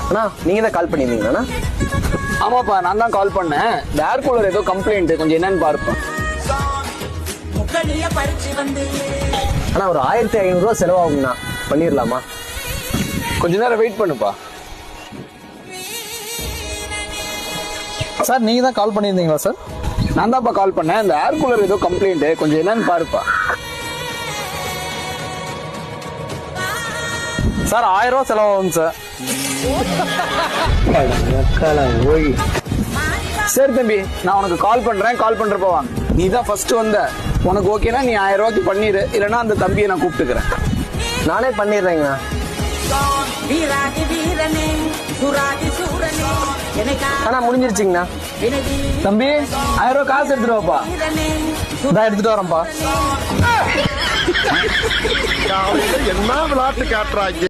அண்ணா நீங்க தான் கால் பண்ணியிருந்தீங்களாண்ணா? ஆமாப்பா, நான் தான் கால் பண்ணேன். இந்த ஏர் கூலர் ஏதோ கம்ப்ளைண்ட், கொஞ்சம் என்னன்னு பாருப்பா. அண்ணா ஒரு 1500 ரூபா செலவாகுங்கண்ணா, பண்ணிடலாமா? கொஞ்ச நேரம் வெயிட் பண்ணுப்பா. சார் நீங்க தான் கால் பண்ணியிருந்தீங்களா சார்? நான் தான்ப்பா கால் பண்ணேன். இந்த ஏர் கூலர் ஏதோ கம்ப்ளைண்ட், கொஞ்சம் என்னன்னு பாருப்பா. சார் 1000 ரூபா செலவாகும் சார். சரி தம்பி, நான் உனக்கு கால் பண்றேன். கால் பண்றப்ப வாங்க. நீ தான் ஃபர்ஸ்ட் வந்த, உனக்கு ஓகேனா நீ 1000 ரூபாய்க்கு பண்ணிடு, இல்லைன்னா அந்த தம்பியை நான் கூப்பிட்டுக்கிறேன். நானே பண்ணிடுறேங்கண்ணா. அண்ணா முடிஞ்சிருச்சுங்கண்ணா. தம்பி 1000 ரூபாய் காசு எடுத்துட்டு வாப்பா. இதான் எடுத்துட்டு வரேன்ப்பா. என்ன விளையாட்டு காட்டுறாங்க.